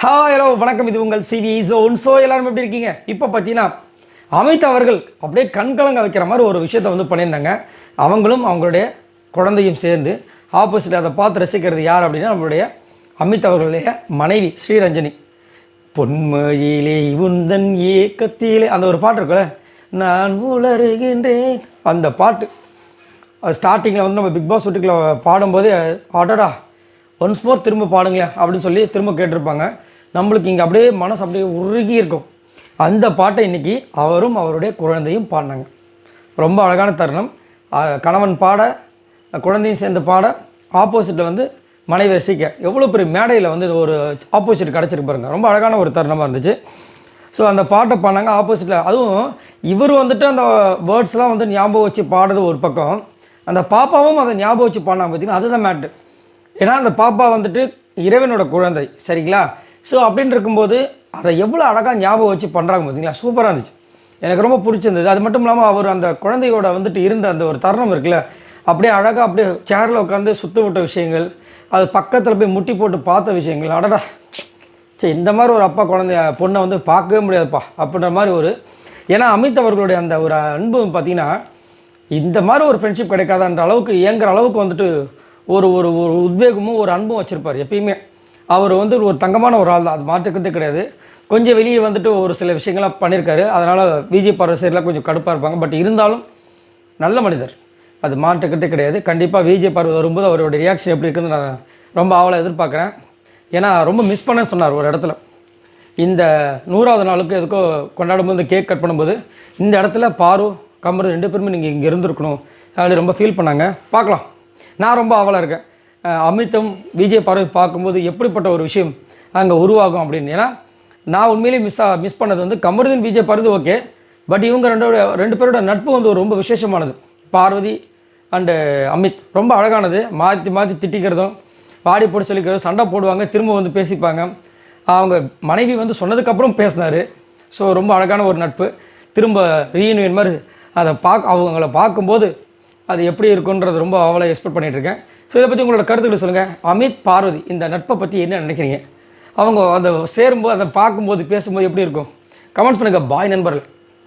Hi hello வணக்கம். இது உங்கள் சிவி ஜோன். ஸோ எல்லாரும் எப்படி இருக்கீங்க? இப்போ பார்த்தீங்கன்னா அமித் அவர்கள் அப்படியே கண்கலங்க வைக்கிற மாதிரி ஒரு விஷயத்தை வந்து பண்ணியிருந்தாங்க. அவங்களும் அவங்களுடைய குழந்தையும் சேர்ந்து ஆப்போசிட் அதை பார்த்து ரசிக்கிறது யார் அப்படின்னா நம்மளுடைய அமித் அவர்களுடைய மனைவி ஸ்ரீரஞ்சனி. பொன்மையிலே உந்தன் ஏக்கத்திலே அந்த ஒரு பாட்டு இருக்குல்ல, நான் உளறுகின்றேன், அந்த பாட்டு அது ஸ்டார்டிங்கில் வந்து நம்ம பிக் பாஸ் வீட்டுக்குள்ள பாடும்போதே ஆட்டடா ஒன்ஸ் மோர் திரும்ப பாடுங்களேன் அப்படின்னு சொல்லி திரும்ப கேட்டிருப்பாங்க. நம்மளுக்கு இங்கே அப்படியே மனசு அப்படியே உருகி இருக்கும். அந்த பாட்டை இன்றைக்கி அவரும் அவருடைய குழந்தையும் பாடினாங்க. ரொம்ப அழகான தருணம். கணவன் பாட, குழந்தையும் சேர்ந்து பாட, ஆப்போசிட்டில் வந்து மனைவி ரசிக்க, எவ்வளோ பெரிய மேடையில் வந்து ஒரு ஆப்போசிட் கிடச்சிருக்கு பாருங்க. ரொம்ப அழகான ஒரு தருணமாக இருந்துச்சு. ஸோ அந்த பாட்டை பாடினாங்க ஆப்போசிட்டில். அதுவும் இவர் வந்துட்டு அந்த வேர்ட்ஸ்லாம் வந்து ஞாபகம் வச்சு பாடுறது ஒரு பக்கம், அந்த பாப்பாவும் அதை ஞாபகம் வச்சு பாடினாங்க. பார்த்திங்கன்னா அதுதான் மேட்டு. ஏன்னா அந்த பாப்பா வந்துட்டு இறைவனோட குழந்தை, சரிங்களா? ஸோ அப்படின்னு இருக்கும்போது அதை எவ்வளோ அழகாக ஞாபகம் வச்சு பண்ணுறாங்க பார்த்தீங்களா, சூப்பராக இருந்துச்சு. எனக்கு ரொம்ப பிடிச்சிருந்தது. அது மட்டும் இல்லாமல் அவர் அந்த குழந்தையோட வந்துட்டு இருந்த அந்த ஒரு தருணம் இருக்குல்ல, அப்படியே அழகாக அப்படியே சேரில் உட்காந்து சுத்த விட்ட விஷயங்கள், அது பக்கத்தில் போய் முட்டி போட்டு பார்த்த விஷயங்கள், அடடா சரி இந்த மாதிரி ஒரு அப்பா குழந்தைய பொண்ணை வந்து பார்க்கவே முடியாதுப்பா அப்படின்ற மாதிரி ஒரு, ஏன்னா அமித் அவர்களுடைய அந்த ஒரு அன்பு பார்த்திங்கன்னா இந்த மாதிரி ஒரு ஃப்ரெண்ட்ஷிப் கிடைக்காதான்ற அளவுக்கு இயங்குற அளவுக்கு வந்துட்டு ஒரு ஒரு ஒரு உத்வேகமும் ஒரு அன்பும் வச்சுருப்பார் எப்பயுமே. அவர் வந்து ஒரு தங்கமான ஒரு ஆள் தான், அது மாற்றுக்கிறதே கிடையாது. கொஞ்சம் வெளியே வந்துட்டு ஒரு சில விஷயங்கள்லாம் பண்ணியிருக்காரு, அதனால் விஜய் பார்வை சைடெலாம் கொஞ்சம் கடுப்பாக இருப்பாங்க. பட் இருந்தாலும் நல்ல மனிதர், அது மாற்றுக்கிறதே கிடையாது. கண்டிப்பாக விஜய் பார்வை வரும்போது அவருடைய ரியாக்ஷன் எப்படி இருக்குன்னு நான் ரொம்ப ஆவலாக எதிர்பார்க்குறேன். ஏன்னா ரொம்ப மிஸ் பண்ண சொன்னார் ஒரு இடத்துல. இந்த 100வது நாளுக்கு எதுக்கோ கொண்டாடும்போது கேக் கட் பண்ணும்போது இந்த இடத்துல பாரு கமரு 2 பேருமே நீங்கள் இங்கே இருந்திருக்கணும் அப்படி ரொம்ப ஃபீல் பண்ணாங்க. பார்க்கலாம், நான் ரொம்ப ஆவலாக இருக்கேன். அமித்தும் விஜய் பார்வை பார்க்கும்போது எப்படிப்பட்ட ஒரு விஷயம் அங்கே உருவாகும் அப்படின்னு. ஏன்னா நான் உண்மையிலேயே மிஸ் பண்ணது வந்து கமருதீன் விஜய் பார்வது ஓகே, பட் இவங்க ரெண்டு பேரோட நட்பு வந்து ரொம்ப விசேஷமானது. பார்வதி அண்டு அமித் ரொம்ப அழகானது. மாற்றி மாற்றி திட்டிக்கிறதும் பாடி போட்டு சொல்லிக்கிறதும், சண்டை போடுவாங்க, திரும்ப வந்து பேசிப்பாங்க. அவங்க மனைவி வந்து சொன்னதுக்கப்புறம் பேசினார். ஸோ ரொம்ப அழகான ஒரு நட்பு. திரும்ப ரீயூனியன் மாதிரி அதை அவங்கள பார்க்கும்போது அது எப்படி இருக்குன்றது ரொம்ப அவளை எக்ஸ்பெக்ட் பண்ணிகிட்ருக்கேன். ஸோ இதை பற்றி உங்களோட கருத்துக்களை சொல்லுங்கள். அமித் பார்வதி இந்த நட்பை பற்றி என்ன நினைக்கிறீங்க? அவங்க அதை சேரும்போது, அதை பார்க்கும்போது, பேசும்போது எப்படி இருக்கும்? கமெண்ட்ஸ் பண்ணுங்கள். பாய் நண்பர்கள்.